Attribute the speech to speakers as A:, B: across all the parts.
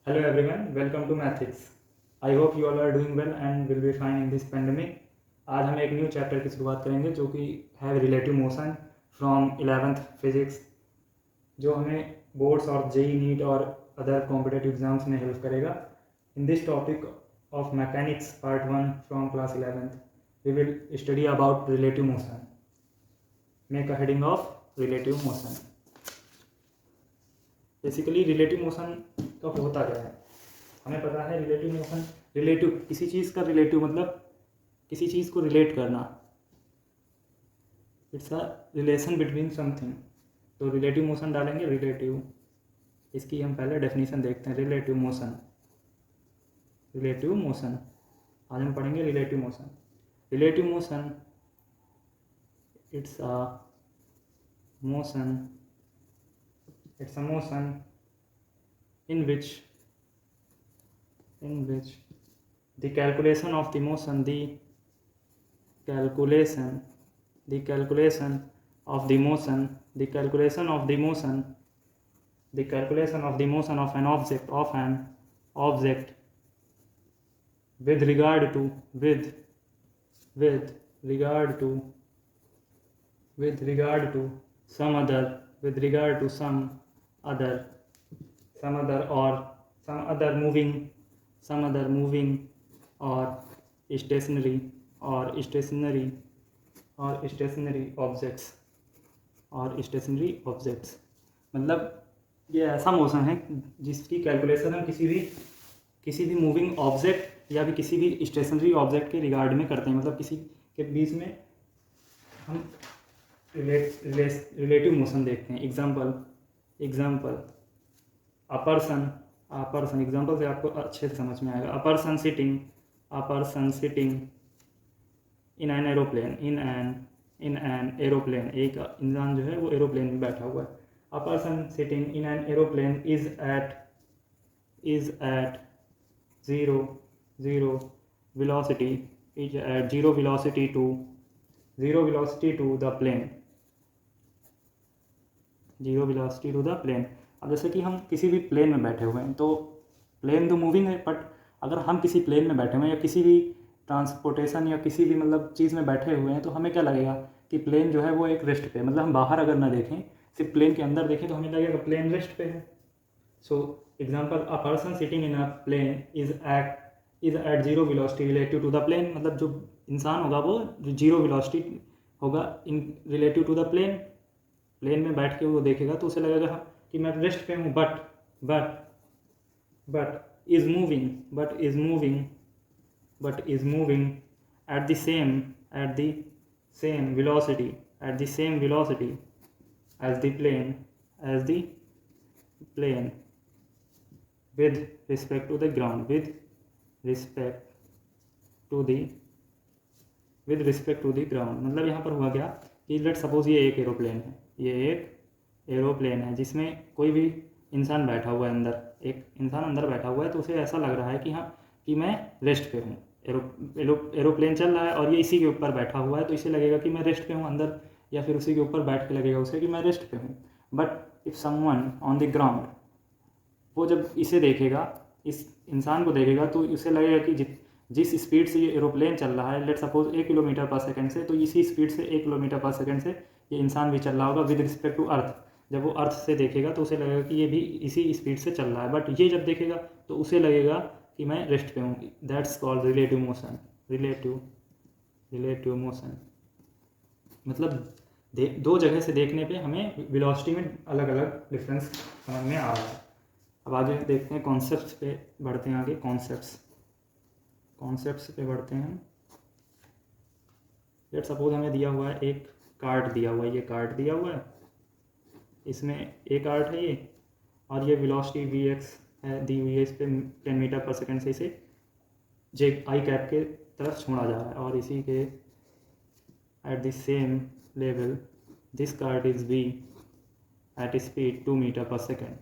A: Hello everyone, welcome to Mathics. I hope you all are doing well and will be fine in this pandemic. आज हम एक new chapter की शुरुआत करेंगे जो कि है relative motion from 11th physics, जो हमें बोर्ड्स और जेई नीट और अदर कॉम्पिटेटिव एग्जाम्स में हेल्प करेगा. In this topic of mechanics part 1 from class 11th we will study about relative motion. Make a heading of relative motion. Basically relative motion का होता क्या है, हमें पता है. रिलेटिव मोशन, रिलेटिव किसी चीज़ का रिलेटिव मतलब किसी चीज़ को रिलेट करना. It's a relation between something. तो रिलेटिव मोशन डालेंगे. रिलेटिव, इसकी हम पहले डेफिनेशन देखते हैं. रिलेटिव मोशन, रिलेटिव मोशन आज हम पढ़ेंगे. Relative motion, relative motion it's a motion, it's a motion in which the calculation of the motion, the calculation of the motion of an object with regard to some other moving or stationary objects. मतलब ये ऐसा motion है जिसकी calculation हम किसी भी moving object या भी किसी भी स्टेशनरी ऑब्जेक्ट के रिगार्ड में करते हैं. मतलब किसी के बीच में हम रिलेटिव मोशन देखते हैं. Example a person. एग्जाम्पल से आपको अच्छे से समझ में आएगा. अ person sitting in an aeroplane. एक इंसान जो है वो एरोप्लेन में बैठा हुआ है. A person sitting in an aeroplane is at zero velocity to the plane. अब जैसे कि हम किसी भी प्लेन में बैठे हुए हैं, तो प्लेन तो मूविंग है, बट अगर हम किसी प्लेन में बैठे हुए हैं या किसी भी ट्रांसपोर्टेशन या किसी भी मतलब चीज़ में बैठे हुए हैं, तो हमें क्या लगेगा कि प्लेन जो है वो एक रेस्ट पे. मतलब हम बाहर अगर ना देखें, सिर्फ प्लेन के अंदर देखें, तो हमें लगेगा प्लेन रेस्ट पे है. So example, a person sitting in a plane is at zero velocity relative to the plane. मतलब जो इंसान होगा वो जीरो वेलोसिटी होगा in relative to the plane. Plane में बैठ के वो देखेगा तो उसे लगेगा कि मैं रेस्ट पे हूँ. But is moving at the same velocity as the plane with respect to the ground. मतलब यहाँ पर हुआ क्या कि लेट सपोज ये एक एरोप्लेन है जिसमें कोई भी इंसान बैठा हुआ है. एक इंसान अंदर बैठा हुआ है, तो उसे ऐसा लग रहा है कि हाँ कि मैं रेस्ट पे हूँ. एरोप्लेन चल रहा है और ये इसी के ऊपर बैठा हुआ है, तो इसे लगेगा कि मैं रेस्ट पे हूँ अंदर, या फिर उसी के ऊपर बैठ के लगेगा उसे कि मैं रेस्ट पे हूँ. But if someone on the ground, वो जब इसे देखेगा, इस इंसान को देखेगा, तो उसे लगेगा कि जिस स्पीड से ये एरोप्लेन चल रहा है, लेट सपोज 1 किलोमीटर पर सेकंड से, तो इसी स्पीड से 1 किलोमीटर पर सेकंड से ये इंसान भी चल रहा होगा विद रिस्पेक्ट टू अर्थ. जब वो अर्थ से देखेगा तो उसे लगेगा कि ये भी इसी स्पीड से चल रहा है. बट ये जब देखेगा तो उसे लगेगा कि मैं रेस्ट पे हूँ. That's called relative motion. Relative motion मतलब दो जगह से देखने पे हमें वेलोसिटी में अलग अलग डिफरेंस समझ में आ रहा है. अब आगे देखते हैं, कॉन्सेप्ट्स पे बढ़ते हैं. आगे कॉन्सेप्ट्स पे बढ़ते हैं. लेट सपोज हमें दिया हुआ है एक कार्ड दिया हुआ है. ये कार्ड दिया हुआ है, इसमें एक कार्ड है ये, और ये वेलोसिटी vx है दी हुई है. इस पर 10 मीटर पर सेकंड से इसे जे आई कैप के तरफ छोड़ा जा रहा है, और इसी के at the same level this card is v at speed 2 metre per second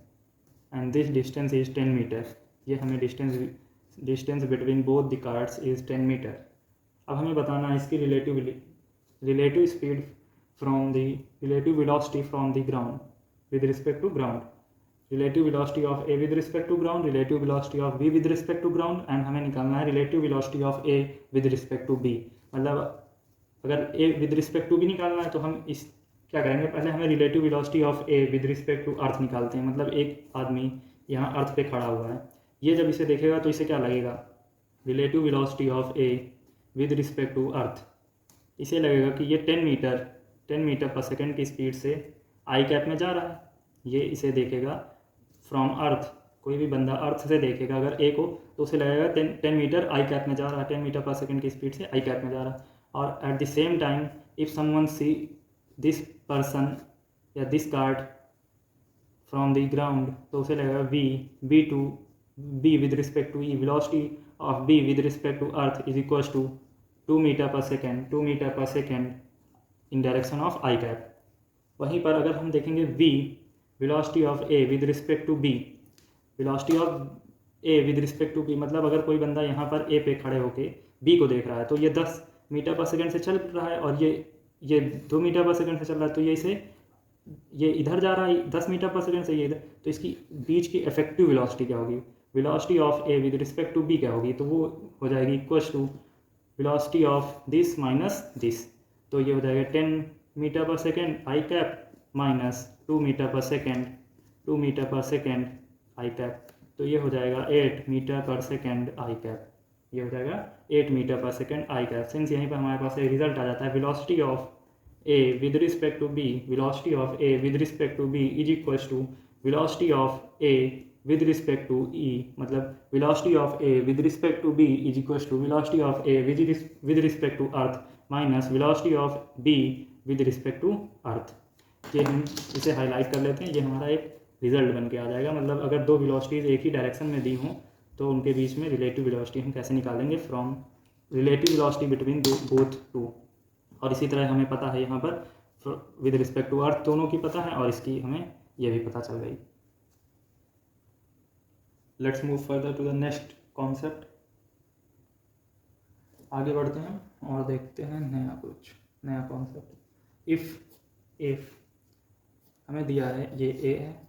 A: and this distance is 10 metre. ये हमें distance between both the cards is 10 metre. अब हमें बताना है इसकी relative speed from the relative velocity from the ground with respect to ground. Relative velocity of A with respect to ground, relative velocity of B with respect to ground, and हमें निकालना है relative velocity of A with respect to B. मतलब अगर A with respect to B निकालना है तो हम इस क्या करेंगे, पहले हमें relative velocity of A with respect to earth निकालते हैं। मतलब एक आदमी यहाँ अर्थ पे खड़ा हुआ है, ये जब इसे देखेगा तो इसे क्या लगेगा, relative velocity of A with respect to earth, इसे लगेगा कि ये 10 मीटर पर सेकेंड की स्पीड से आई कैप में जा रहा है। ये इसे देखेगा फ्रॉम अर्थ, कोई भी बंदा अर्थ से देखेगा अगर ए को तो उसे लगेगा 10 मीटर आई कैप में जा रहा है, 10 मीटर पर सेकेंड की स्पीड से आई कैप में जा रहा है। और at the same time if someone see this person या this card from the ground तो उसे लगेगा B with respect to E, velocity of B with respect to earth is equal to 2 metre per second in direction of I cap. वहीं पर अगर हम देखेंगे v, velocity of a with respect to b, velocity of a with respect to b, मतलब अगर कोई बंदा यहाँ पर a पे खड़े होके b को देख रहा है तो ये 10 मीटर पर सेकेंड से चल रहा है और ये 2 मीटर पर सेकेंड से चल रहा है, तो ये इधर जा रहा है 10 मीटर पर सेकेंड से ये इधर, तो इसकी बीच की इफेक्टिव वेलोसिटी क्या होगी, velocity of a with respect to b क्या होगी, तो वो हो जाएगी equal to velocity of this minus this. तो ये हो जाएगा 10 मीटर पर सेकेंड आई cap minus 2 metre per second आई कैप, तो ये हो जाएगा 8 मीटर पर सेकेंड आई कैप। ये हो जाएगा 8 मीटर पर सेकेंड आई कैप। सिंस यहीं पर हमारे पास एक रिजल्ट आ जाता है, velocity of A with respect to B, velocity of A with respect to B is equal to velocity of A with respect to E, मतलब velocity of A with respect to B is equal to velocity of A with respect to earth minus velocity of B with respect to earth. ये हम इसे highlight कर लेते हैं, ये हमारा एक रिजल्ट बन के आ जाएगा। मतलब अगर दो वेलोसिटीज़ एक ही डायरेक्शन में दी हों तो उनके बीच में रिलेटिव वेलोसिटी हम कैसे निकालेंगे, from relative velocity between both two. और इसी तरह हमें पता है यहाँ पर विद रिस्पेक्ट टू अर्थ दोनों की पता है और इसकी हमें ये भी पता चल गई। Let's move further to the next concept. आगे बढ़ते हैं और देखते हैं नया कॉन्सेप्ट। इफ हमें दिया है ये ए है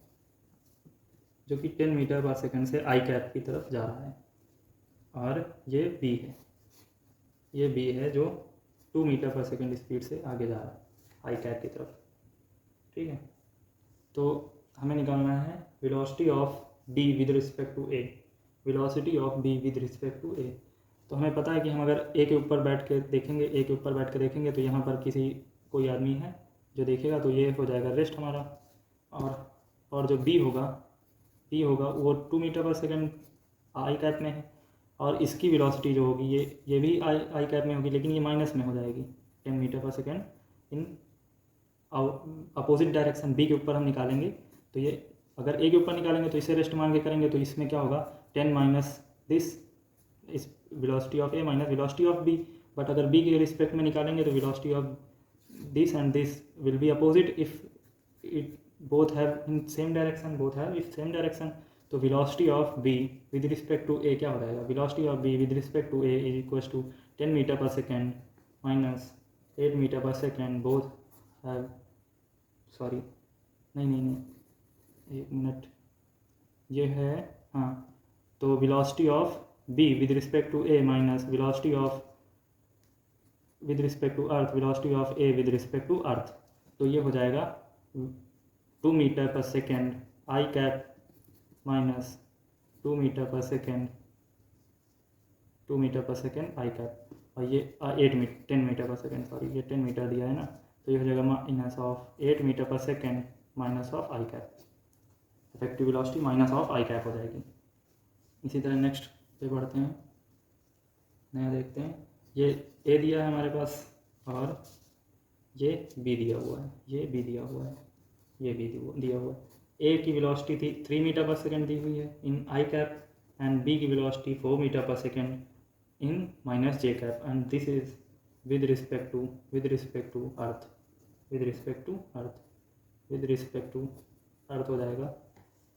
A: जो कि 10 मीटर पर सेकंड से आई कैप की तरफ जा रहा है, और ये बी है जो 2 मीटर पर सेकंड स्पीड से आगे जा रहा है आई कैप की तरफ। ठीक है, तो हमें निकालना है velocity of B with respect to A, velocity of B with respect to A. तो हमें पता है कि हम अगर ए के ऊपर बैठ के देखेंगे तो यहाँ पर कोई आदमी है जो देखेगा, तो ये हो जाएगा रेस्ट हमारा। और जो बी होगा वो 2 मीटर पर सेकंड आई कैप में है, और इसकी वेलोसिटी जो होगी ये भी आई कैप में होगी, लेकिन ये माइनस में हो जाएगी 10 metre per second in opposite direction. B के ऊपर हम निकालेंगे तो ये अगर ए के ऊपर निकालेंगे तो इसे रेस्ट मान के करेंगे तो इसमें क्या होगा 10 माइनस दिस इस velocity of A minus velocity of B. But अगर बी के रिस्पेक्ट में निकालेंगे तो velocity of this and this will be opposite if it both have in same direction, तो velocity of b with respect to a क्या हो जाएगा, velocity of b with respect to a is equals to 10 metre per second minus 8 metre per second, both have sorry नहीं एक minute, ये है हाँ, तो velocity of b with respect to a minus velocity of with respect to earth, velocity of a with respect to earth, तो ये हो जाएगा 2 मीटर पर सेकेंड आई cap minus 2 metre per second आई कैप, और ये 10 मीटर पर सेकेंड, सॉरी ये 10 metre दिया है ना, तो ये हो जाएगा minus of 8 metre per second minus of I cap, effective velocity minus of I cap हो जाएगी। इसी तरह नेक्स्ट पे बढ़ते हैं, नया देखते हैं। ये ए दिया है हमारे पास और ये बी दिया हुआ है, ये भी दिया हुआ है। ए की वेलोसिटी थी 3 मीटर पर सेकेंड दी हुई है in I cap, and B की velocity 4 metre per second in minus J cap, and this is with respect to earth हो जाएगा।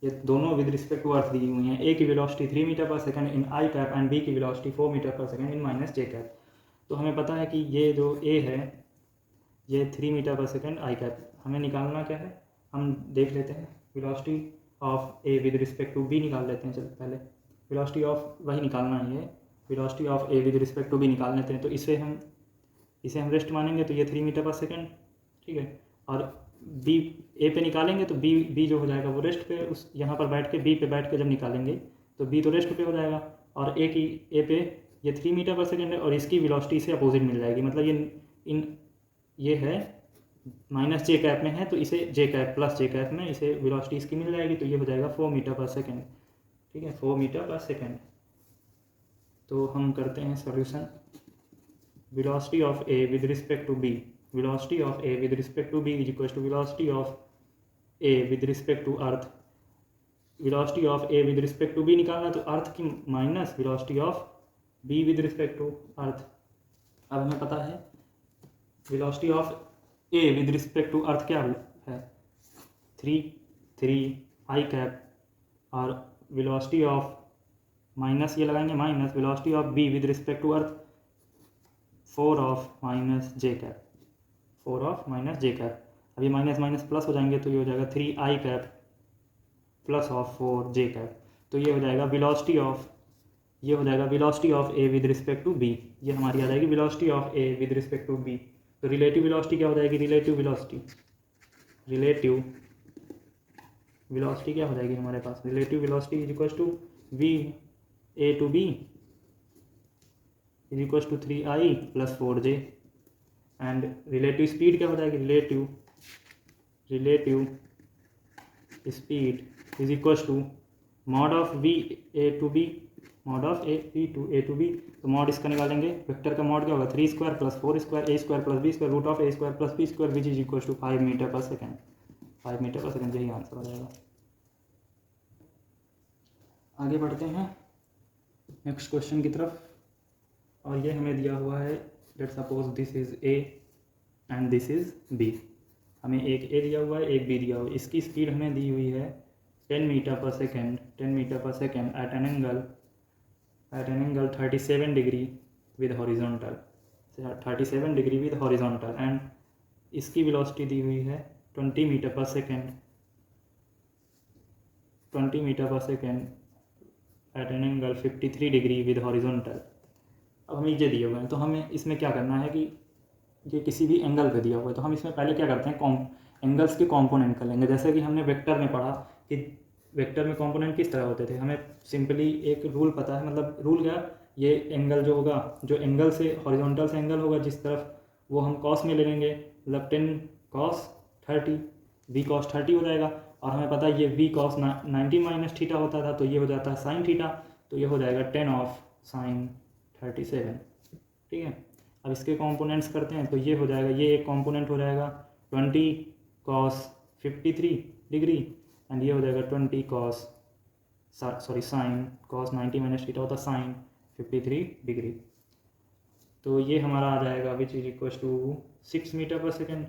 A: ये दोनों विद रिस्पेक्ट टू अर्थ दी हुई हैं। ए की velocity 3 metre per second in I cap and B की velocity 4 metre per second in minus J cap. तो हमें पता है कि ये जो ए है ये 3 मीटर पर सेकेंड आई कैप, हमें निकालना क्या है, हम देख लेते हैं। Velocity of A with respect to B निकाल लेते हैं। चलो पहले वेलोसिटी ऑफ वही निकालना है, ये velocity of A with respect to B निकाल लेते हैं। तो इसे हम रेस्ट मानेंगे तो ये 3 मीटर पर सेकेंड, ठीक है। और बी ए पे निकालेंगे तो बी जो हो जाएगा वो रेस्ट पे, उस यहाँ पर बैठ के बी पे बैठ के जब निकालेंगे तो बी तो रेस्ट पे हो जाएगा, और ए पे ये 3 मीटर पर सेकेंड है और इसकी वेलोसिटी से अपोजिट मिल जाएगी। मतलब ये है माइनस जे कैप में है तो इसे जे कैप प्लस जे कैप में इसे वेलोसिटी इसकी मिल जाएगी, तो ये हो जाएगा 4 मीटर पर सेकेंड, ठीक है, 4 मीटर पर सेकेंड। तो हम करते हैं solution. Velocity of A with respect to B, velocity of A with respect to B is equal to velocity of A with respect to earth. Velocity of A with respect to B निकालना तो earth की minus velocity of B with respect to earth. अब हमें पता है velocity of A with respect to earth क्या है, 3 आई cap, और वेलोसिटी ऑफ माइनस ये लगाएंगे minus velocity of B with respect to earth 4 of minus J cap, 4 of minus J cap. अभी माइनस माइनस प्लस हो जाएंगे तो ये हो जाएगा 3 आई cap plus of 4 J cap. तो ये हो जाएगा वेलोसिटी ऑफ, ये हो जाएगा velocity of A with respect to B, ये हमारी आ जाएगी velocity of A with respect to B. तो रिलेटिव वेलोसिटी क्या हो जाएगी, रिलेटिव वेलोसिटी क्या हो जाएगी हमारे पास, relative velocity is equal to V A to B is equal to 3i plus 4j, and relative speed क्या हो जाएगी, relative speed is equal to mod of V A to B, mod of A to B. तो mod इसका निकालेंगे, vector का mod क्या होगा 3 square plus 4 square A square plus B square root of A square plus B square which is equal to 5 metre per second, 5 metre per second, यही answer हो जाएगा। आगे बढ़ते हैं नेक्स्ट क्वेश्चन की तरफ, और ये हमें दिया हुआ है, let suppose this is A and this is B. हमें एक ए दिया हुआ है, एक बी दिया हुआ है। इसकी स्पीड हमें दी हुई है 10 metre per second, 10 metre per second at an angle 37 degree with horizontal, 37 degree with horizontal, and इसकी वेलोसिटी दी हुई है 20 metre per second, 20 metre per second at an angle 53 degree with horizontal. अब हमें ये दिए हुए हैं तो हमें इसमें क्या करना है कि ये किसी भी एंगल पे दिया हुआ है, तो हम इसमें पहले क्या करते हैं एंगल्स के कंपोनेंट कर लेंगे। जैसे कि हमने वेक्टर में पढ़ा कि वेक्टर में कंपोनेंट किस तरह होते थे, हमें सिंपली एक रूल पता है, मतलब रूल क्या, ये एंगल जो होगा, जो एंगल से हॉरिजॉन्टल से एंगल होगा जिस तरफ, वो हम कॉस में ले लेंगे, मतलब 10 cos 30 v cos 30 हो जाएगा। और हमें पता है ये v cos 90 माइनस थीटा होता था, तो ये हो जाता है साइन थीटा, तो ये हो जाएगा 10 ऑफ साइन 37, ठीक है। अब इसके कंपोनेंट्स करते हैं तो ये हो जाएगा, ये एक कंपोनेंट हो जाएगा 20 cos 53 डिग्री, एंड ये हो जाएगा 20 cos sine cos 90 minus theta होता साइन 53 डिग्री। तो ये हमारा आ जाएगा which is equal to 6 metre per second.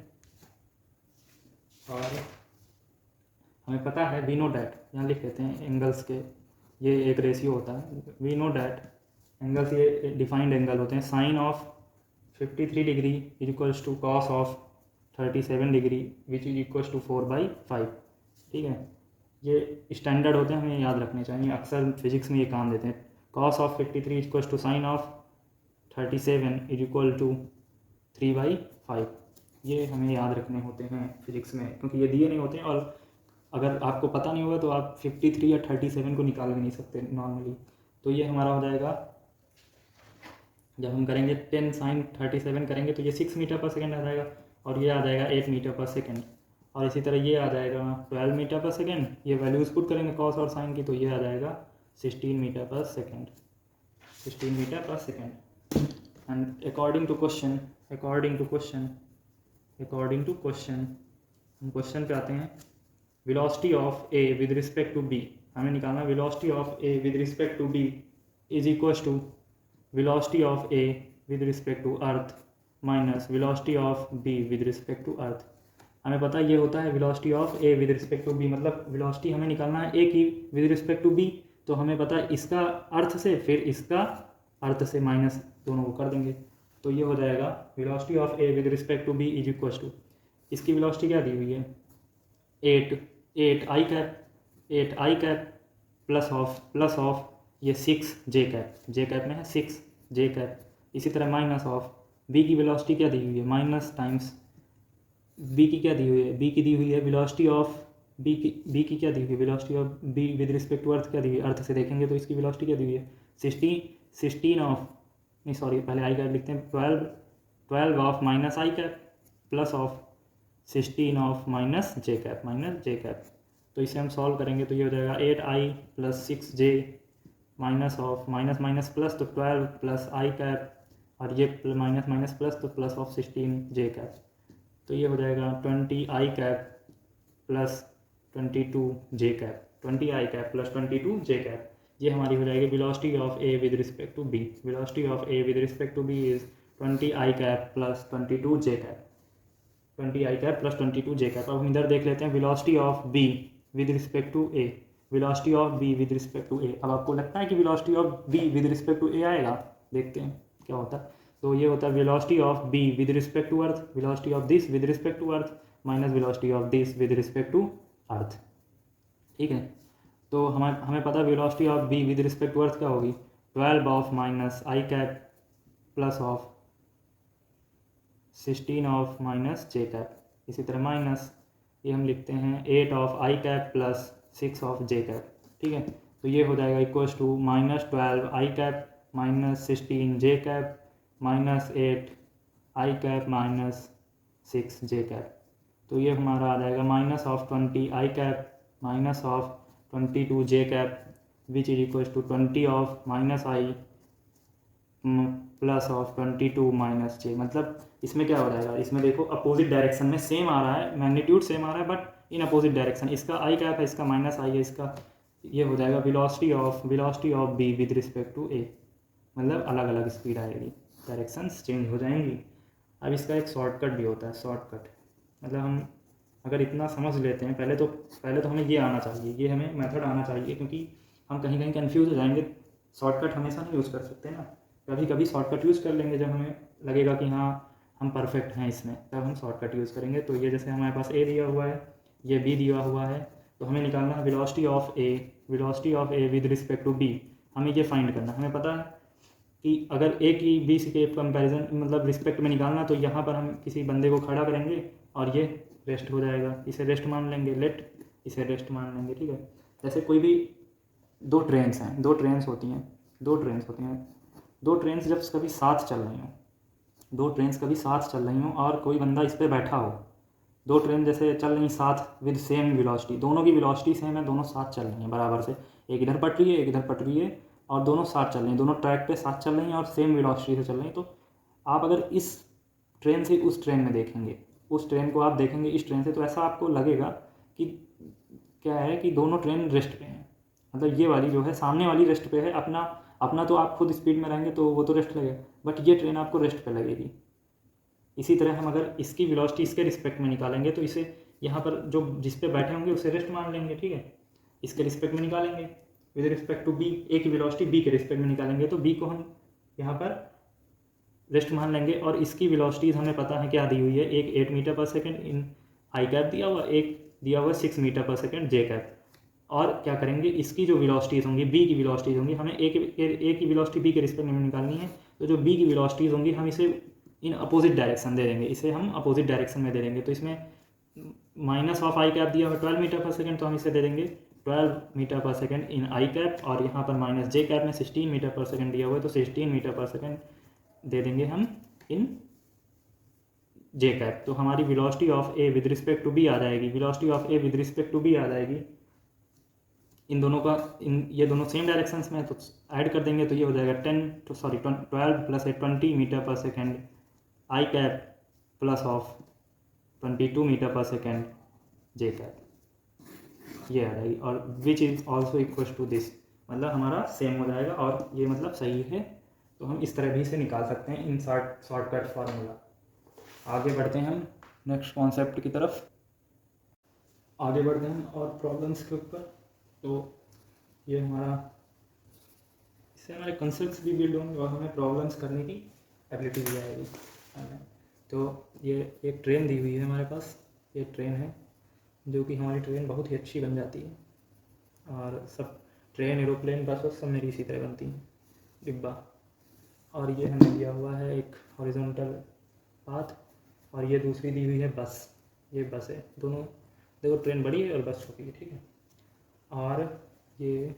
A: और हमें पता है वी नो डैट, यहाँ लिख लेते हैं एंगल्स के, ये एक रेशियो होता है, वी नो डैट एंगल्स ये डिफाइंड एंगल होते हैं, sine of 53 degree is equals to cos of 37 degree which is equals to 4/5, ठीक है। ये स्टैंडर्ड होते हैं, हमें याद रखने चाहिए, अक्सर फिजिक्स में ये काम देते हैं। Cos of 53 is equals to sine of 37 is equal to 3/5, ये हमें याद रखने होते हैं फिजिक्स में, क्योंकि ये दिए नहीं होते हैं, और अगर आपको पता नहीं होगा तो आप 53 या 37 को निकाल भी नहीं सकते नॉर्मली। तो ये हमारा हो जाएगा, जब हम करेंगे 10 sin 37 करेंगे तो ये 6 मीटर पर सेकेंड आ जाएगा, और ये आ जाएगा 8 मीटर पर सेकेंड, और इसी तरह ये आ जाएगा 12 मीटर पर सेकेंड। ये वैल्यूज पुट करेंगे कॉस और साइन की, तो ये आ जाएगा 16 metre per second, 16 metre per second. And according to question हम क्वेश्चन पे आते हैं। Velocity of A with respect to B, हमें निकालना velocity of A with respect to B is equal to velocity of A with respect to earth minus velocity of B with respect to earth. हमें पता ये होता है velocity of A with respect to B, मतलब velocity हमें निकालना है ए की विद रिस्पेक्ट टू बी, तो हमें पता है इसका अर्थ से फिर इसका अर्थ से माइनस दोनों को कर देंगे, तो ये हो जाएगा velocity of A with respect to B is equal to, इसकी वेलोसिटी क्या दी हुई है 8 I cap, 8 I cap plus of ये 6 जे कैप में है 6 जे कैप, इसी तरह माइनस ऑफ बी की वेलोसिटी क्या दी हुई है, माइनस टाइम्स बी की क्या दी हुई है, बी की दी हुई है वेलोसिटी ऑफ बी की क्या दी हुई है, velocity of B with respect to earth क्या दी हुई है, अर्थ से देखेंगे तो इसकी वेलोसिटी क्या दी हुई है 16 ऑफ, नहीं सॉरी पहले आई कैप लिखते हैं, 12 of minus I cap plus of 16 of minus J cap. तो इसे हम सॉल्व करेंगे तो ये हो जाएगा 8i plus 6j minus of minus minus plus तो 12 प्लस आई कैप और ये माइनस माइनस प्लस तो प्लस ऑफ 16 जे कैप। तो ये हो जाएगा 20 I cap plus 22 J cap, 20 I cap plus 22 J cap. ये हमारी हो जाएगी velocity of A with respect to B. Velocity of A with respect to B is 20 I cap plus 22 J cap, 20 I cap plus 22 J cap. अब हम इधर देख लेते हैं velocity of B with respect to A, velocity of B with respect to A. अब आपको लगता है कि velocity of B with respect to A आएगा, देखते हैं क्या होता है। तो ये होता है velocity of B with respect to earth, velocity of this with respect to earth minus velocity of this with respect to earth. ठीक है, तो हमें पता है velocity of B with respect to earth क्या होगी, 12 of minus I cap plus of 16 of minus J cap, इसी तरह माइनस ये हम लिखते हैं 8 of I cap plus 6 of J cap. ठीक है, तो ये हो जाएगा equals to minus 12 I cap minus 16 J cap minus 8 I cap minus 6 J cap. तो ये हमारा आ जाएगा minus of 20 I cap minus of 22 J cap which is equals to 20 of minus I plus of 22 minus J. मतलब इसमें क्या हो जाएगा, इसमें देखो अपोजिट डायरेक्शन में सेम आ रहा है, मैग्नीट्यूड सेम आ रहा है बट इन अपोजिट डायरेक्शन। इसका आई कैप है, इसका माइनस आई है, इसका ये हो जाएगा velocity of B with respect to A, मतलब अलग अलग स्पीड आएगी, डायरेक्शंस चेंज हो जाएंगी। अब इसका एक शॉर्टकट भी होता है, शॉर्टकट मतलब हम अगर इतना समझ लेते हैं पहले तो हमें ये आना चाहिए, ये हमें मेथड आना चाहिए, क्योंकि हम कहीं कहीं कन्फ्यूज हो जाएंगे। शॉर्टकट हमेशा नहीं यूज़ कर सकते ना, कभी कभी शॉर्टकट यूज़ कर लेंगे जब हमें लगेगा कि हाँ हम परफेक्ट हैं इसमें, तब हम शॉर्टकट यूज़ करेंगे। तो ये जैसे हमारे पास ए दिया हुआ है, ये बी दिया हुआ है, तो हमें निकालना है velocity of A with respect to B. हमें ये फाइंड करना है, हमें पता है कि अगर ए की बी के कंपैरिजन मतलब रिस्पेक्ट में निकालना, तो यहाँ पर हम किसी बंदे को खड़ा करेंगे और ये रेस्ट हो जाएगा, इसे रेस्ट मान लेंगे, इसे रेस्ट मान लेंगे। ठीक है, जैसे कोई भी दो ट्रेन्स होती हैं, दो ट्रेन्स जब कभी साथ चल रही हों और कोई बंदा इस पर बैठा हो, दो ट्रेन जैसे चल रही साथ विद सेम वेलोसिटी, दोनों की वेलोसिटी सेम है, दोनों साथ चल रही हैं बराबर से, एक इधर पट रही है एक इधर पट रही है और दोनों साथ चल रही हैं, दोनों ट्रैक पे साथ चल रही हैं और सेम वेलोसिटी से चल रही हैं। तो आप अगर इस ट्रेन से उस ट्रेन में देखेंगे, उस ट्रेन को आप देखेंगे इस ट्रेन से, तो ऐसा आपको लगेगा कि क्या है कि दोनों ट्रेन रेस्ट पे हैं। मतलब ये वाली जो है सामने वाली रेस्ट पे है, अपना तो आप खुद स्पीड में रहेंगे तो वो तो रेस्ट लगेगा, बट ये ट्रेन आपको रेस्ट पे लगेगी। इसी तरह हम अगर इसकी वेलोसिटी इसके रिस्पेक्ट में निकालेंगे तो इसे यहाँ पर जो जिस पे बैठे होंगे उसे रेस्ट मान लेंगे। ठीक है, इसके रिस्पेक्ट में निकालेंगे विद रिस्पेक्ट टू बी, ए की वेलोसिटी बी के रिस्पेक्ट में निकालेंगे तो बी को हम यहाँ पर रेस्ट मान लेंगे। और इसकी वेलोसिटीज़ हमें पता है क्या दी हुई है, एक 8 metre per second in I cap दिया हुआ, एक दिया हुआ 6 metre per second J cap. और क्या करेंगे, इसकी जो वेलोसिटीज़ होंगी बी की वेलोसिटीज़ होंगी, हमें ए की वेलोसिटी बी के रिस्पेक्ट में निकालनी है, तो जो बी की वेलोसिटीज़ होंगी हम इसे इन अपोजिट डायरेक्शन दे देंगे, इसे हम अपोजिट डायरेक्शन में दे देंगे। तो इसमें माइनस ऑफ आई कैप दिया हुआ 12 मीटर पर सेकेंड, तो हम इसे दे देंगे 12 metre per second in I cap, और यहाँ पर माइनस जे कैप में 16 मीटर पर सेकेंड दिया हुआ है तो 16 मीटर पर सेकेंड दे देंगे हम इन जे कैप। तो हमारी velocity of A with respect to B आ जाएगी, velocity of A with respect to B आ जाएगी। इन दोनों का ये दोनों सेम डायरेक्शंस में, तो ऐड कर देंगे तो ये हो जाएगा 12 plus 20 metre per second I cap plus of 22 metre per second J cap, ये आ जाएगी। और which is also equal to this, मतलब हमारा सेम हो जाएगा और ये मतलब सही है। तो हम इस तरह भी इसे निकाल सकते हैं इन शॉर्टकट फार्मूला। आगे बढ़ते हैं हम नेक्स्ट कॉन्सेप्ट की तरफ, आगे बढ़ते हैं और प्रॉब्लम्स के ऊपर। तो ये हमारा, इससे हमारे कंसेप्ट्स भी बिल्ड होंगे और हमें प्रॉब्लम्स करने की एबिलिटी भी आएगी। तो ये एक ट्रेन दी हुई है हमारे पास, ये ट्रेन है जो कि हमारी ट्रेन बहुत ही अच्छी बन जाती है। और सब ट्रेन, एरोप्लेन, बस वस सब मेरी इसी तरह बनती हैं, डिब्बा। और ये हमें दिया हुआ है एक हॉरिजॉन्टल पाथ, और ये दूसरी दी हुई है बस, ये बस है। दोनों देखो, ट्रेन बड़ी है और बस छोटी है, ठीक है। और ये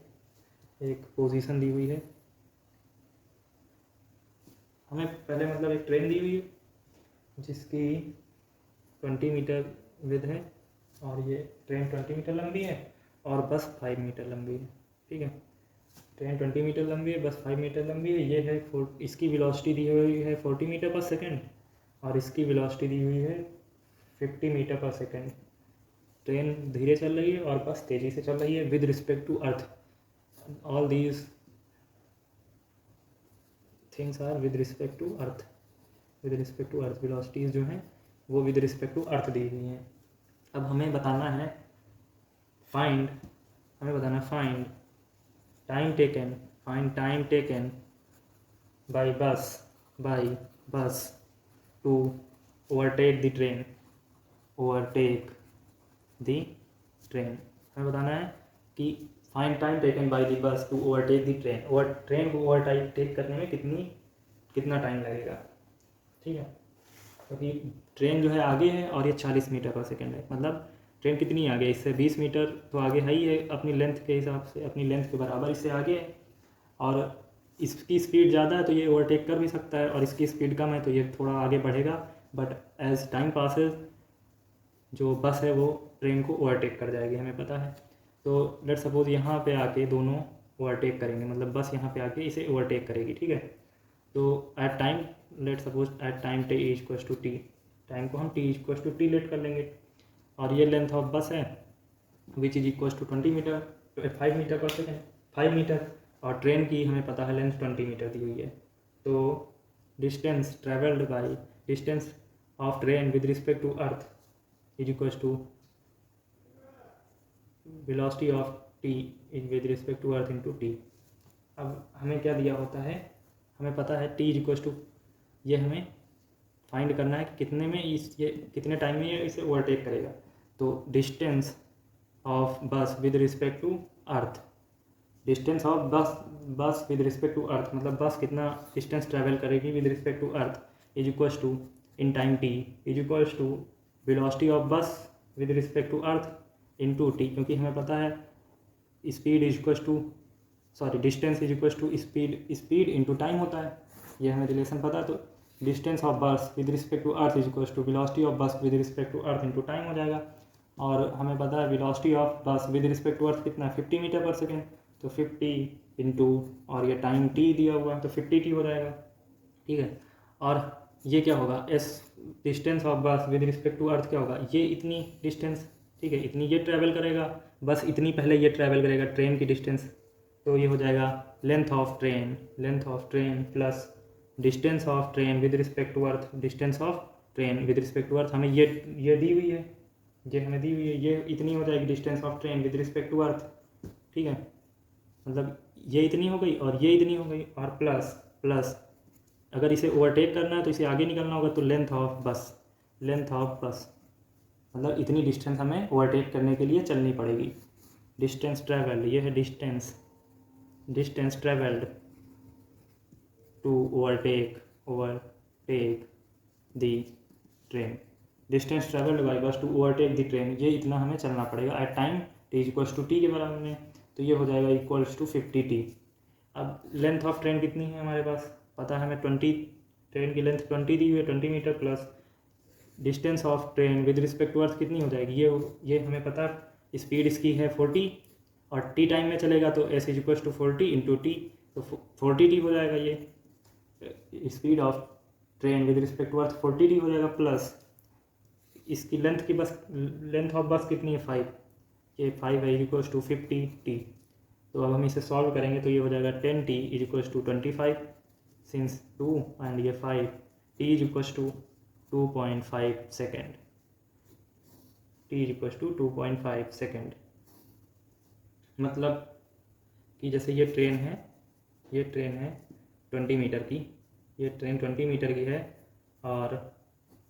A: एक पोजीशन दी हुई है हमें पहले, मतलब एक ट्रेन दी हुई है जिसकी 20 मीटर विड्थ है, और ये ट्रेन 20 मीटर लंबी है और बस 5 मीटर लंबी है, ठीक है। ट्रेन 20 मीटर लंबी है, बस 5 मीटर लंबी है। ये है इसकी वेलोसिटी दी हुई है 40 मीटर पर सेकेंड, और इसकी वेलोसिटी दी हुई है 50 मीटर पर सेकेंड। ट्रेन धीरे चल रही है और बस तेज़ी से चल रही है with respect to earth. All these things are with respect to earth. With respect to earth velocities जो हैं वो विद रिस्पेक्ट टू अर्थ दी हुई हैं। अब हमें बताना है find time taken, find time taken by bus to overtake the train. हमें बताना है कि find time taken by the bus to overtake the train. Train को ओवरटेक करने में कितना टाइम लगेगा, ठीक है। क्योंकि ट्रेन जो है आगे है और ये 40 मीटर पर सेकेंड है, मतलब ट्रेन कितनी आगे है, इससे 20 मीटर तो आगे है ही है अपनी लेंथ के हिसाब से, अपनी लेंथ के बराबर इससे आगे है। और इसकी स्पीड ज़्यादा है तो ये ओवरटेक कर भी सकता है, और इसकी स्पीड कम है तो ये थोड़ा आगे बढ़ेगा। बट एज टाइम पासेज जो बस है वो ट्रेन को ओवरटेक कर जाएगी, हमें पता है। तो लेट सपोज यहाँ पे आके दोनों ओवरटेक करेंगे, मतलब बस यहाँ पे आके इसे ओवरटेक करेगी, ठीक है। तो at time, let suppose at time T equals to T, time को हम T equals to T let कर लेंगे। और ये लेंथ ऑफ बस है which is equals to 20 metre, 5 metre per second, 5 metre. और ट्रेन की हमें पता है लेंथ 20 मीटर दी हुई है। तो distance travelled by distance of train with respect to earth is equals to velocity of T is with respect to earth into T. अब हमें क्या दिया होता है, हमें पता है टी इज इक्वल्स टू, ये हमें फाइंड करना है कि कितने में ये कितने टाइम में ये इसे ओवरटेक करेगा। तो distance of bus with respect to earth, distance of bus with respect to earth, मतलब बस कितना डिस्टेंस ट्रैवल करेगी with respect to earth, is equals to in time T is equals to velocity of bus with respect to earth into T. क्योंकि हमें पता है speed is equals to, sorry, distance is equals to speed into time होता है, ये हमें relation पता है। तो distance of bus with respect to earth is equals to velocity of bus with respect to earth into time हो जाएगा। और हमें पता है velocity of bus with respect to earth कितना है, 50 मीटर पर सेकेंड। तो 50 इंटू, और ये टाइम टी दिया हुआ है तो 50 टी हो जाएगा, ठीक है। और ये क्या होगा, S distance of bus with respect to earth क्या होगा, ये इतनी डिस्टेंस, ठीक है, इतनी ये ट्रैवल करेगा, बस इतनी पहले ये ट्रैवल करेगा ट्रेन की डिस्टेंस। तो ये हो जाएगा length of train plus distance of train with respect to earth, distance of train with respect to earth हमें ये दी हुई है, ये हमें दी हुई है, ये इतनी हो जाएगी distance of train with respect to earth, ठीक है। मतलब ये इतनी हो गई और ये इतनी हो गई, और प्लस अगर इसे ओवरटेक करना है तो इसे आगे निकलना होगा, तो लेंथ ऑफ बस मतलब इतनी डिस्टेंस हमें ओवरटेक करने के लिए चलनी पड़ेगी। डिस्टेंस ट्रैवल्ड, ये है distance travelled to overtake the train, distance travelled by bus to overtake the train, ये इतना हमें चलना पड़ेगा at time T equals to T के बराबर में। तो ये हो जाएगा इक्वल्स टू 50 टी। अब लेंथ ऑफ ट्रेन कितनी है हमारे पास पता है हमें, 20, ट्रेन की लेंथ 20 दी हुई है, 20 metre, plus distance of train with respect to earth कितनी हो जाएगी, ये हमें पता है स्पीड इसकी है 40, और टी टाइम में चलेगा तो S is equals to 40 into T, तो 40 टी हो जाएगा। ये speed of train with respect to earth 40 T हो जाएगा, प्लस इसकी लेंथ ऑफ बस कितनी है 5, ये 5 है, इक्वल्स टू 50 टी। तो अब हम इसे सॉल्व करेंगे तो ये हो जाएगा 10 T is equals to 25 since 2 and ये 5, T is equals to 2.5 second, T is equals to 2.5 second. मतलब कि जैसे ये ट्रेन है 20 मीटर की, ये ट्रेन 20 मीटर की है, और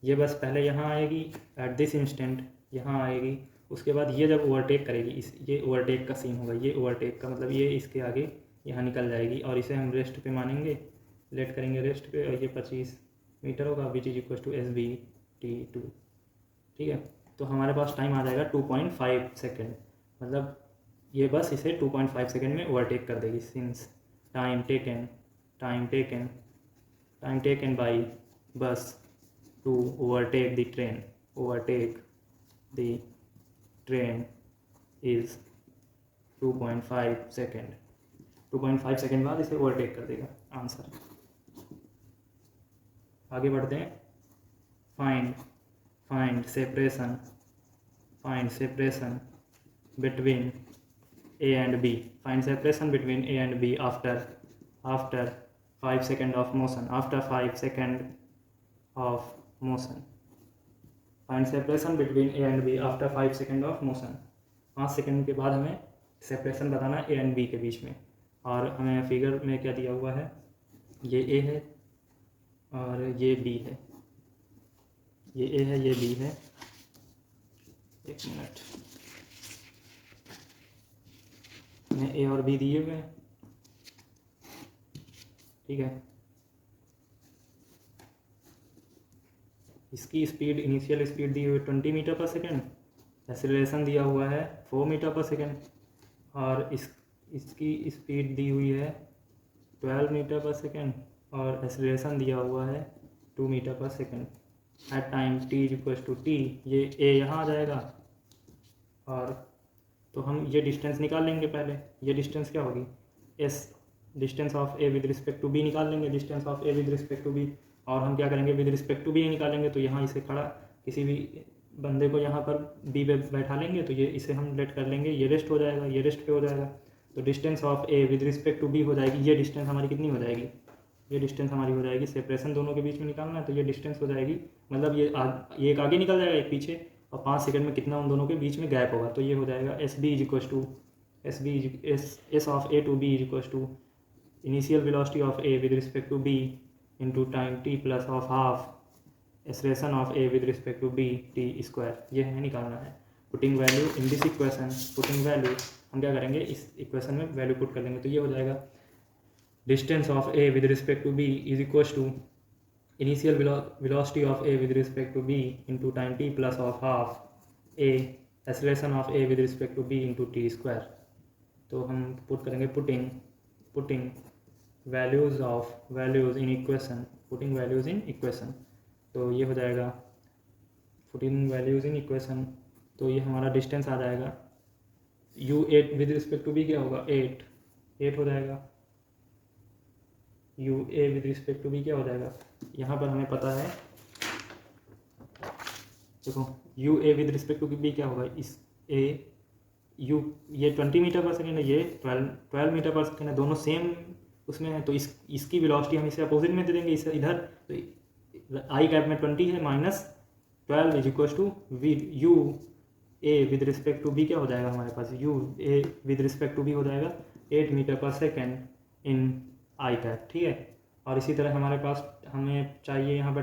A: ये बस पहले यहाँ आएगी एट दिस इंस्टेंट, यहाँ आएगी उसके बाद ये जब ओवरटेक करेगी, ये ओवरटेक का सीन होगा, ये ओवरटेक का मतलब ये इसके आगे यहाँ निकल जाएगी और इसे हम रेस्ट पे मानेंगे, लेट करेंगे रेस्ट पे, और ये 25 मीटर होगा विच इज इक्वल टू SBT2। ठीक है, तो हमारे पास टाइम आ जाएगा 2.5 सेकेंड, मतलब ये बस इसे 2.5 सेकेंड में ओवरटेक कर देगी। Since time taken by bus to overtake the train is 2.5 second. 2.5 second बाद इसे ओवरटेक कर देगा। आंसर। आगे बढ़ते हैं। Find separation between A and B. Find separation between A and B after 5 seconds of motion. After 5 seconds of motion. Find separation between A and B after 5 seconds of motion. 5 second के बाद हमें separation बताना A and B के बीच में, और हमें figure में क्या दिया हुआ है, ये A है और ये B है, ये A है, ये B है। एक मिनट, में A और B दिए हुए हैं। ठीक है, इसकी स्पीड, इनिशियल स्पीड दी हुई है 20 मीटर पर सेकेंड, एक्सेलरेशन दिया हुआ है 4 मीटर पर सेकेंड, और इसकी स्पीड दी हुई है 12 मीटर पर सेकेंड, और एक्सेलरेशन दिया हुआ है 2 metre per second. At time t=t, ये A यहाँ आ जाएगा, और तो हम ये डिस्टेंस निकाल लेंगे पहले। ये डिस्टेंस क्या होगी, s distance of A with respect to B निकाल लेंगे, distance of A with respect to B, और हम क्या करेंगे, विद रिस्पेक्ट टू B निकालेंगे। तो यहाँ इसे खड़ा किसी भी बंदे को यहाँ पर B पे बैठा लेंगे, तो ये इसे हम लेट कर लेंगे, ये रेस्ट हो जाएगा, ये रेस्ट पे हो जाएगा। तो distance of A with respect to B हो जाएगी, ये डिस्टेंस हमारी कितनी हो जाएगी, ये डिस्टेंस हमारी हो जाएगी, सेपरेशन दोनों के बीच में निकालना है तो ये डिस्टेंस हो जाएगी, मतलब ये एक आगे निकल जाएगा, एक पीछे, और 5 सेकंड में कितना उन दोनों के बीच में गैप होगा। तो ये हो जाएगा S of A to B is equal to initial velocity of A with respect to B into time t plus of half acceleration of A with respect to B t²। ये हमें निकालना है। Putting value in this equation, putting value हम क्या करेंगे, इस equation में value put कर देंगे। तो ये हो जाएगा distance of A with respect to B is equal to initial velocity of A with respect to B into time t plus of half A acceleration of A with respect to B into t²। तो हम put करेंगे putting values in equation, तो ये हो जाएगा putting values in equation. तो ये हमारा डिस्टेंस आ जाएगा U8 with respect to B क्या होगा, 8 हो जाएगा। UA with respect to B क्या हो जाएगा, यहाँ पर हमें पता है, देखो UA with respect to B क्या होगा, इस ये 20 मीटर पर सेकेंड है, ये 12 मीटर पर सेकेंड है, दोनों सेम उसमें है। तो इसकी वेलोसिटी हम इसे अपोजिट में दे देंगे, इसे इधर, तो आई कैप में 20 है, -12 is equal to UA with respect to B क्या हो जाएगा हमारे पास, UA with respect to B हो जाएगा 8 metre per second in I cap. ठीक है, और इसी तरह हमारे पास हमें चाहिए यहाँ पर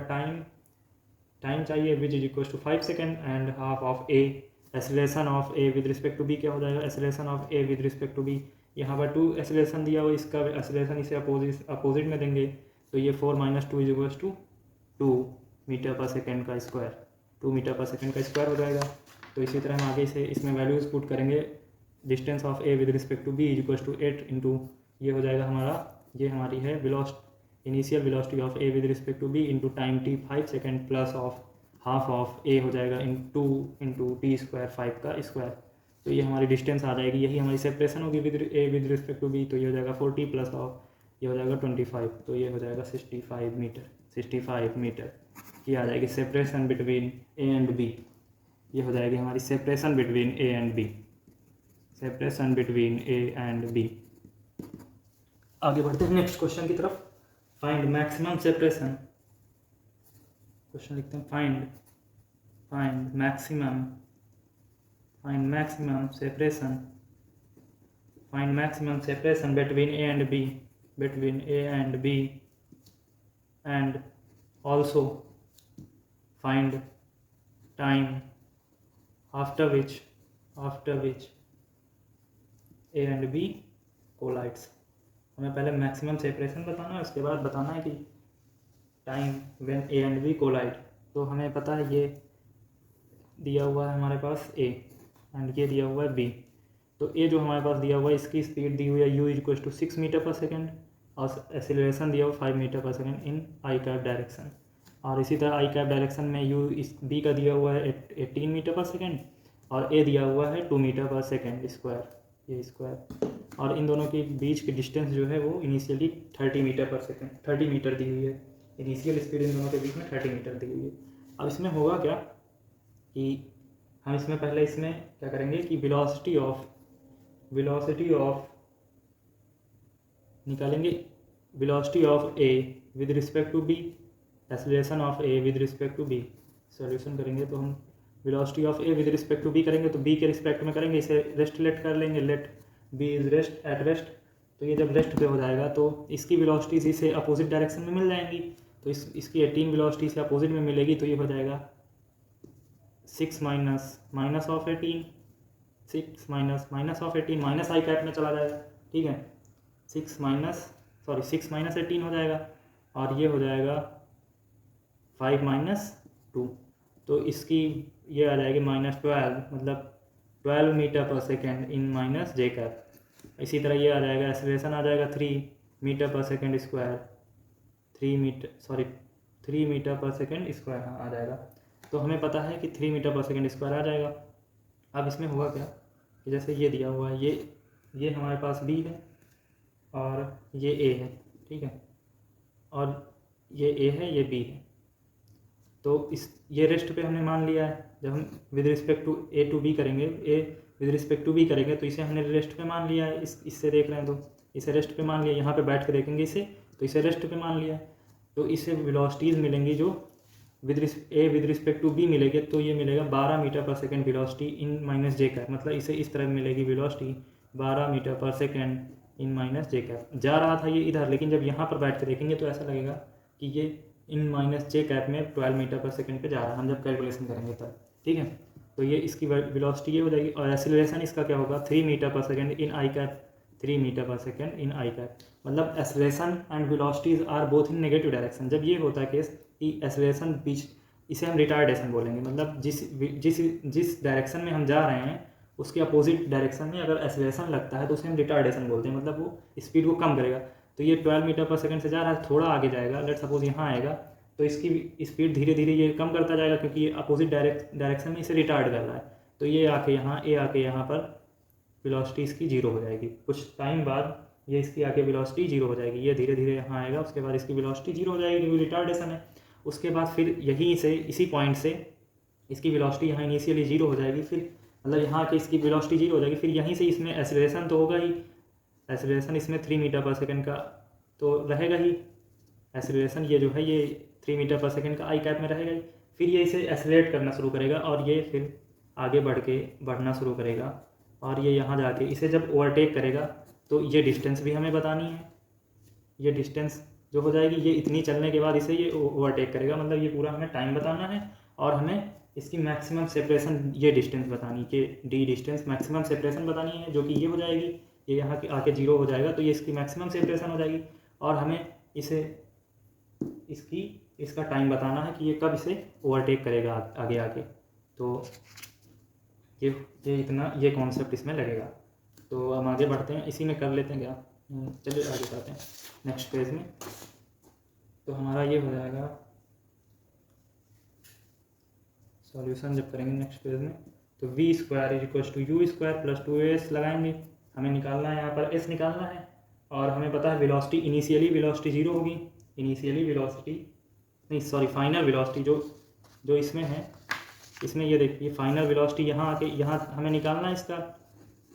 A: टाइम चाहिए which is equal to 5 second and half of A। Acceleration of A with respect to B क्या हो जाएगा, acceleration of A with respect to B, यहाँ पर 2 एक्सेलरेशन दिया हुआ, इसका एक्सेलरेशन इसे अपोजिट में देंगे। तो ये 4 - 2 is equal to 2 metre per second का स्क्वायर, 2 मीटर पर सेकेंड का स्क्वायर हो जाएगा। तो इसी तरह हम आगे से इसमें वैल्यूज पुट करेंगे। Distance of A with respect to B is equal to 8 into, ये हो जाएगा हमारा, ये हमारी है initial velocity of A with respect to B into time t 5 second plus of half of A हो जाएगा इंटू t², 5 का स्क्वायर। तो ये हमारी डिस्टेंस आ जाएगी, यही हमारी सेपरेशन होगी with A with respect to B। तो ये हो जाएगा 40 प्लस ऑफ ये हो जाएगा 25, तो ये हो जाएगा 65 मीटर ये आ जाएगी separation between A and B। ये हो जाएगी हमारी separation between A and B। आगे बढ़ते हैं नेक्स्ट क्वेश्चन की तरफ। फाइंड मैक्सिमम सेपरेशन, क्वेश्चन लिखते हैं find maximum separation between A and B and also find time after which after which A and B collides. हमें पहले मैक्सिमम सेपरेशन बताना है, उसके बाद बताना है कि time when A and B collide. तो हमें पता है ये दिया हुआ है हमारे पास ए एंड ये दिया हुआ है बी। तो ए जो हमारे पास दिया हुआ है इसकी स्पीड दी हुई है u = 6 मीटर पर सेकेंड और एक्सीलरेशन दिया हुआ 5 metre per second in I cap direction. और इसी तरह आई कैप डायरेक्शन में u इस बी का दिया हुआ है 18 मीटर पर सेकेंड और ए दिया हुआ है 2 मीटर पर सेकेंड स्क्वायर, ये स्क्वायर। और इन दोनों के बीच की डिस्टेंस जो है वो initially 30 metre per second 30 metre दी हुई है। इनिशियल स्पीड इन दोनों के बीच में 30 मीटर दी हुई है। अब इसमें होगा क्या कि हम इसमें पहले इसमें क्या करेंगे कि वेलोसिटी ऑफ निकालेंगे, velocity of A with respect to B, acceleration of A with respect to B. Solution करेंगे तो हम velocity of A with respect to B करेंगे तो बी के रिस्पेक्ट में करेंगे, इसे रेस्ट लेट कर लेंगे, let B is rest at rest. तो ये जब रेस्ट पे हो जाएगा तो इसकी वेलोसिटीज इसे अपोजिट डायरेक्शन में मिल जाएंगी। तो इसकी 18 वेलोसिटी से अपोजिट में मिलेगी तो ये हो जाएगा 6 minus of 18, 6 minus of 18 minus I cap में चला जाएगा, ठीक है। 6 माइनस 18 हो जाएगा और ये हो जाएगा 5 - 2। तो इसकी ये आ जाएगी -12, मतलब 12 metre per second in minus J cap. इसी तरह ये आ जाएगा, एक्सीलरेशन आ जाएगा 3 metre per second square, 3 metre per second square आ जाएगा। तो हमें पता है कि 3 मीटर पर सेकेंड स्क्वायर आ जाएगा। अब इसमें होगा क्या कि जैसे ये दिया हुआ है, ये हमारे पास बी है और ये ए है, ठीक है, और ये ए है, ये बी है। तो ये रेस्ट पे हमने मान लिया है। जब हम with respect to A to B करेंगे, A with respect to B करेंगे तो इसे हमने रेस्ट पे मान लिया है। इससे देख रहे हैं तो इसे रेस्ट पे मान लिया, यहाँ पे बैठ के देखेंगे इसे तो इसे रेस्ट पे मान लिया। तो इसे वेलोसिटीज़ मिलेंगी जो विद रिस्पेक्ट टू बी मिलेगी, तो ये मिलेगा 12 मीटर पर सेकेंड वेलोसिटी इन माइनस जे कैप। मतलब इसे इस तरह मिलेगी velocity 12 metre per second in minus J cap. जा रहा था ये इधर, लेकिन जब यहाँ पर बैठ के देखेंगे तो ऐसा लगेगा कि ये इन माइनस जे कैप में 12 मीटर पर सेकेंड पे जा रहा है, हम जब कैलकुलेशन करेंगे तब, ठीक है। तो ये इसकी वेलोसिटी ये हो जाएगी और एक्सीलरेशन इसका क्या होगा 3 metre per second in I cap, 3 metre per second in I cap. मतलब acceleration and velocities are both in negative direction. जब ये होता है केस कि एक्सीलरेशन बीच, इसे हम रिटार्डेशन बोलेंगे, मतलब जिस डायरेक्शन में हम जा रहे हैं उसके अपोजिट डायरेक्शन में अगर एक्सीलरेशन लगता है तो उसे हम रिटार्डेशन बोलते हैं, मतलब वो स्पीड को कम करेगा। तो ये 12 मीटर पर सेकंड से जा रहा है, थोड़ा आगे जाएगा, लेट सपोज यहाँ आएगा तो इसकी स्पीड धीरे धीरे ये कम करता जाएगा क्योंकि ये अपोजिट डायरेक्शन में इसे रिटार्ड कर रहा है। तो ये आके यहाँ पर वेलोसिटी इसकी 0 हो जाएगी। कुछ टाइम बाद ये इसकी आके वेलोसिटी 0 हो जाएगी, ये धीरे धीरे यहाँ आएगा, उसके बाद इसकी वेलोसिटी 0 हो जाएगी क्योंकि रिटार्डेशन है। उसके बाद फिर यहीं से इसी पॉइंट से इसकी वेलोसिटी यहाँ इनिशियली 0 हो जाएगी, फिर मतलब यहाँ की इसकी वेलोसिटी 0 हो जाएगी। फिर यहीं से इसमें एक्सीलरेशन तो होगा ही, एक्सीलरेशन इसमें 3 मीटर पर सेकेंड का तो रहेगा ही। एक्सीलरेशन ये जो है ये 3 मीटर पर सेकेंड का आई कैप में रहेगा ही। फिर ये इसे एक्सीलरेट करना शुरू करेगा और ये फिर आगे बढ़ना शुरू करेगा और ये यहाँ जाके इसे जब ओवरटेक करेगा तो ये डिस्टेंस भी हमें बतानी है। ये डिस्टेंस जो हो जाएगी, ये इतनी चलने के बाद इसे ये ओवरटेक करेगा, मतलब ये पूरा हमें टाइम बताना है और हमें इसकी मैक्सिमम सेपरेशन, ये डिस्टेंस बतानी कि डी डिस्टेंस मैक्सिमम सेपरेशन बतानी है, जो कि ये हो जाएगी, ये यहाँ के आके 0 हो जाएगा तो ये इसकी मैक्सिमम सेपरेशन हो जाएगी। और हमें इसका टाइम बताना है कि ये कब इसे ओवरटेक करेगा आगे आके। तो ये कॉन्सेप्ट इसमें लगेगा। तो हम आगे बढ़ते हैं, इसी में कर लेते हैं क्या, चलिए आगे बढ़ते हैं नेक्स्ट पेज में। तो हमारा ये हो जाएगा सॉल्यूशन जब करेंगे नेक्स्ट पेज में, तो v² = u² + 2s लगाएंगे। हमें निकालना है, यहाँ पर s निकालना है और हमें पता है वेलोसिटी, इनिशियली वेलोसिटी 0 होगी, फाइनल वेलोसिटी जो इसमें है, इसमें ये देखिए फाइनल वेलोसिटी यहाँ हमें निकालना है। इसका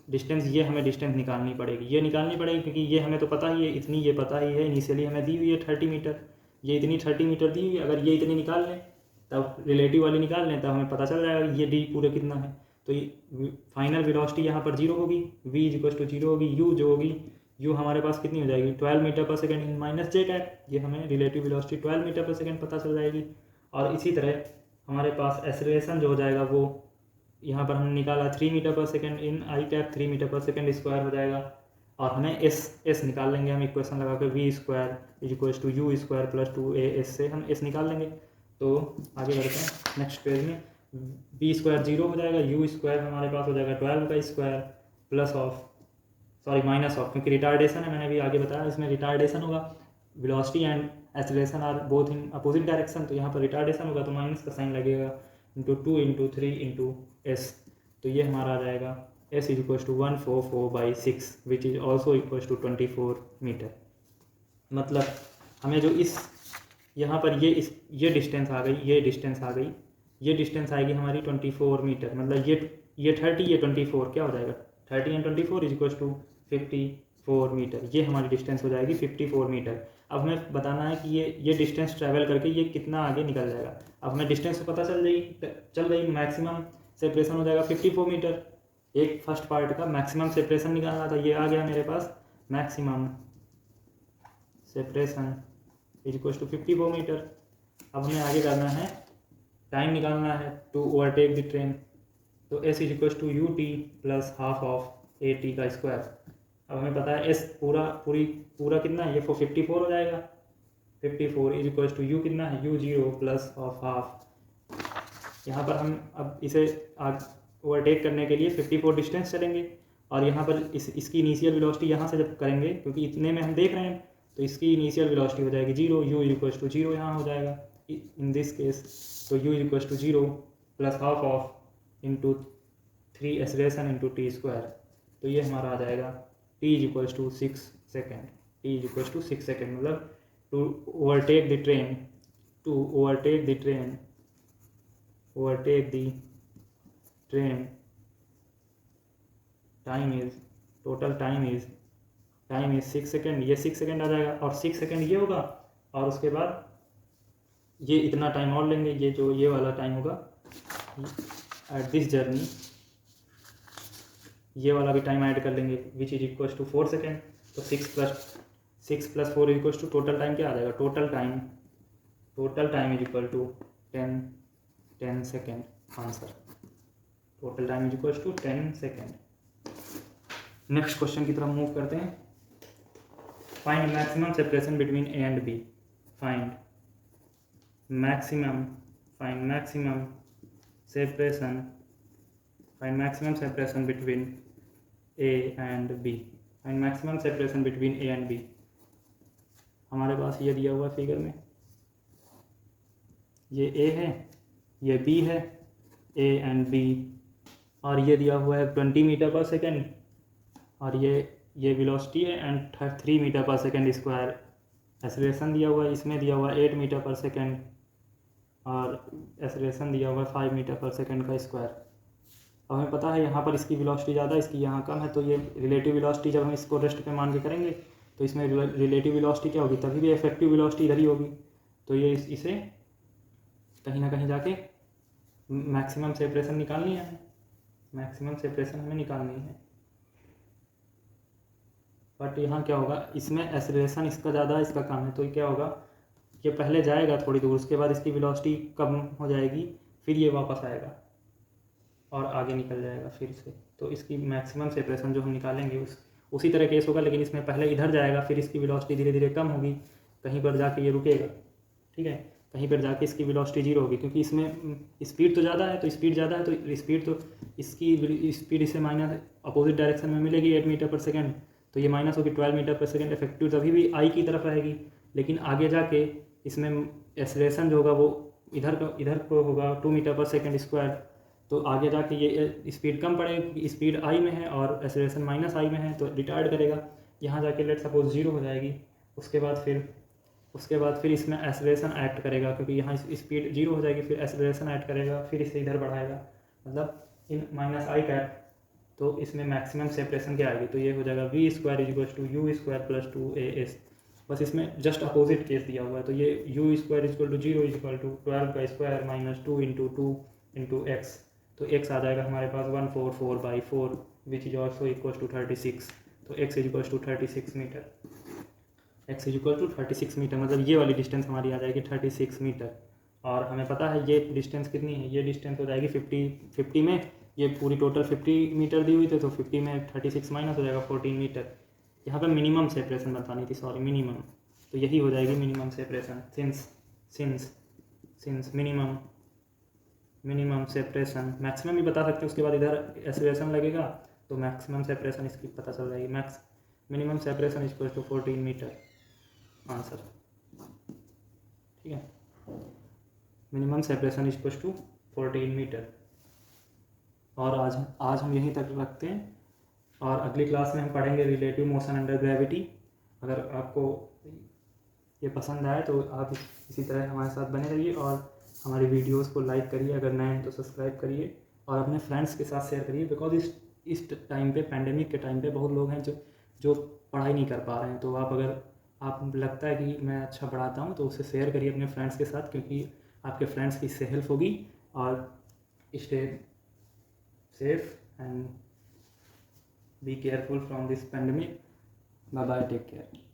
A: डिस्टेंस, ये हमें डिस्टेंस निकालनी पड़ेगी, क्योंकि ये हमें तो पता ही है, इतनी ये पता ही है, इनिशियली हमें दी हुई है 30 मीटर, ये इतनी 30 मीटर दी हुई है। अगर ये इतनी निकाल लें तब रिलेटिव वाली निकाल लें तब हमें पता चल जाएगा ये डी पूरे कितना है। तो ये फाइनल वेलोसिटी यहाँ पर 0 होगी, v = 0 होगी, u जो होगी, u हमारे पास कितनी हो जाएगी 12 metre per second in minus J cap. ये हमें relative velocity 12 metre per second पता चल जाएगी। और इसी तरह हमारे पास एक्सीलरेशन जो हो जाएगा वो यहाँ पर हमने निकाला 3 metre per second in I cap, 3 metre per second square हो जाएगा। और हमें एस निकाल लेंगे हम इक्वेशन लगा कर, V square is equals to you square plus 2a से हम एस निकाल लेंगे। तो आगे बढ़ते हैं नेक्स्ट पेज में। बी स्क्वायर 0 हो जाएगा, यू स्क्वायर हमारे पास हो जाएगा 12 का square plus of minus of, क्योंकि रिटार्डेशन है, मैंने अभी आगे बताया इसमें रिटार्डेशन होगा। Velocity and acceleration are both in opposite direction, तो यहाँ पर रिटार्डेशन होगा तो माइनस का साइन लगेगा, इंटू 2 इंटू 3 इंटू एस। तो ये हमारा आ जाएगा s is equals to 144/6 which is also equals to 24 metre. मतलब हमें जो इस यहाँ पर ये डिस्टेंस आ गई, ये डिस्टेंस आ गई, ये डिस्टेंस आएगी हमारी 24 मीटर। मतलब ये 30, ये 24 क्या हो जाएगा, 30 and 24 is equals to 54 metre. ये हमारी डिस्टेंस हो जाएगी 54 मीटर। अब हमें बताना है कि ये डिस्टेंस ट्रैवल करके ये कितना आगे निकल जाएगा। अब हमें डिस्टेंस पता चल गई, मैक्सिमम सेपरेशन हो जाएगा 54 मीटर। एक फर्स्ट पार्ट का मैक्सिमम सेपरेशन निकालना था, ये आ गया मेरे पास, maximum separation is equals to 54 metre. अब हमें आगे करना है, टाइम निकालना है टू ओवरटेक द ट्रेन। तो S is equals to u t plus half of a t का स्क्वायर। अब हमें पता है एस पूरा कितना है, ये 54 हो जाएगा। 54 इज इक्वल्स टू यू कितना है, यू 0 प्लस ऑफ हाफ। यहाँ पर हम अब इसे ओवरटेक करने के लिए 54 डिस्टेंस चलेंगे, और यहाँ पर इसकी इनिशियल वेलोसिटी यहाँ से जब करेंगे, क्योंकि इतने में हम देख रहे हैं, तो इसकी इनिशियल वेलोसिटी हो जाएगी 0, यू इज इक्वल्स टू 0 यहाँ हो जाएगा इन दिस केस। तो u is equals to 0 plus half of into 3 acceleration into t square. तो ये हमारा आ जाएगा t is equals to 6 second. t is equals to 6 second, मतलब to overtake the train total time is 6 second. ये 6 second आ जाएगा, और 6 second ये होगा, और उसके बाद ये इतना टाइम और लेंगे, ये वाला टाइम होगा एट दिस जर्नी, ये वाला भी टाइम ऐड कर लेंगे which is equals to 4 second. तो 6 plus 4 is equals to total time क्या आ जाएगा, total time is equal to 10 second. Answer total time is equals to 10 second. Next question की तरफ मूव करते हैं। Find maximum separation between A and B. Find maximum separation between A and B. Find maximum separation between A and B. हमारे पास ये दिया हुआ figure में, ये ए है, ये बी है, ए एंड बी, और ये दिया हुआ है 20 मीटर पर सेकेंड, और ये वेलोसिटी है and 3 metre per second square. Acceleration दिया हुआ है, इसमें दिया हुआ है 8 मीटर पर सेकेंड, और एक्सेलरेशन दिया हुआ है 5 मीटर पर सेकेंड का स्क्वायर। अब हमें पता है यहाँ पर इसकी वेलोसिटी ज़्यादा, इसकी यहाँ कम है, तो ये रिलेटिव वेलोसिटी जब हम इसको रेस्ट पे मान के करेंगे तो इसमें रिलेटिव वेलोसिटी क्या होगी, तभी भी इफेक्टिव वेलोसिटी इधर ही होगी। तो ये इसे कहीं ना कहीं जाके मैक्सिमम सेपरेशन निकालनी है, मैक्सिमम सेपरेशन हमें निकालनी है। बट यहाँ क्या होगा, इसमें एक्सेलरेशन इसका ज़्यादा इसका कम है, तो ये क्या होगा, ये पहले जाएगा थोड़ी दूर, उसके बाद इसकी वेलोसिटी कम हो जाएगी, फिर ये वापस आएगा और आगे निकल जाएगा फिर से। तो इसकी मैक्सिमम सेपरेशन जो हम निकालेंगे उसी तरह केस होगा, लेकिन इसमें पहले इधर जाएगा, फिर इसकी वेलोसिटी धीरे धीरे कम होगी, कहीं पर जाके ये रुकेगा, ठीक है, कहीं पर जाके इसकी वेलोसिटी 0 होगी, क्योंकि इसमें स्पीड तो ज़्यादा है, तो इसकी स्पीड इसे माइनस अपोजिट डायरेक्शन में मिलेगी 8 मीटर पर सेकेंड, तो ये माइनस होगी 12 मीटर पर सेकेंड। इफेक्टिव तभी भी आई की तरफ रहेगी, लेकिन आगे जाके इसमें एक्सेलरेशन जो होगा वो इधर को होगा 2 मीटर पर सेकेंड स्क्वायर। तो आगे जाके ये स्पीड कम पड़ेगी, स्पीड आई में है और एक्सेलरेशन माइनस आई में है, तो रिटार्ड करेगा, यहाँ जाके लेट सपोज 0 हो जाएगी। उसके बाद फिर इसमें एक्सेलरेशन ऐड करेगा, क्योंकि यहाँ स्पीड 0 हो जाएगी, फिर एक्सेलरेशन ऐड करेगा, फिर इसे इधर बढ़ाएगा, मतलब इन माइनस आई कैप। तो इसमें मैक्सिमम सेपरेशन क्या आएगी, तो ये हो जाएगा v square is equals to you square plus 2as। बस इसमें जस्ट अपोजिट केस दिया हुआ है, तो ये u square is equal to 0 is equal to 12 का स्क्वायर माइनस 2 इंटू एक्स। तो x आ जाएगा हमारे पास 144/4 which is also equal to 36। तो x is equal to 36 metre, x is equal to 36 metre, मतलब ये वाली डिस्टेंस हमारी आ जाएगी 36 मीटर। और हमें पता है ये डिस्टेंस कितनी है, ये डिस्टेंस हो जाएगी 50 में ये पूरी टोटल 50 मीटर दी हुई थी, तो 50 में 36 माइनस हो जाएगा 14 मीटर। यहाँ पे मिनिमम सेपरेशन बतानी थी, सॉरी मिनिमम, तो यही हो जाएगी minimum separation. Since minimum separation, maximum भी बता सकते हैं, उसके बाद इधर एक्सेलरेशन लगेगा तो मैक्सिमम सेपरेशन इसकी पता चल जाएगी। Minimum separation equal to 14 metre, answer. ठीक है, minimum separation equal to 14 metre. और आज हम यहीं तक रखते हैं, और अगली क्लास में हम पढ़ेंगे रिलेटिव मोशन अंडर ग्रेविटी। अगर आपको ये पसंद आए तो आप इसी तरह हमारे साथ बने रहिए, और हमारी वीडियोस को लाइक करिए, अगर नए हैं तो सब्सक्राइब करिए, और अपने फ्रेंड्स के साथ शेयर करिए। बिकॉज इस टाइम पे, पैंडेमिक के टाइम पे बहुत लोग हैं जो पढ़ाई नहीं कर पा रहे हैं। तो अगर आप लगता है कि मैं अच्छा पढ़ाता हूँ तो उसे शेयर करिए अपने फ्रेंड्स के साथ, क्योंकि आपके फ्रेंड्स की इससे हेल्प होगी। और stay safe and be careful from this pandemic. Bye bye, take care.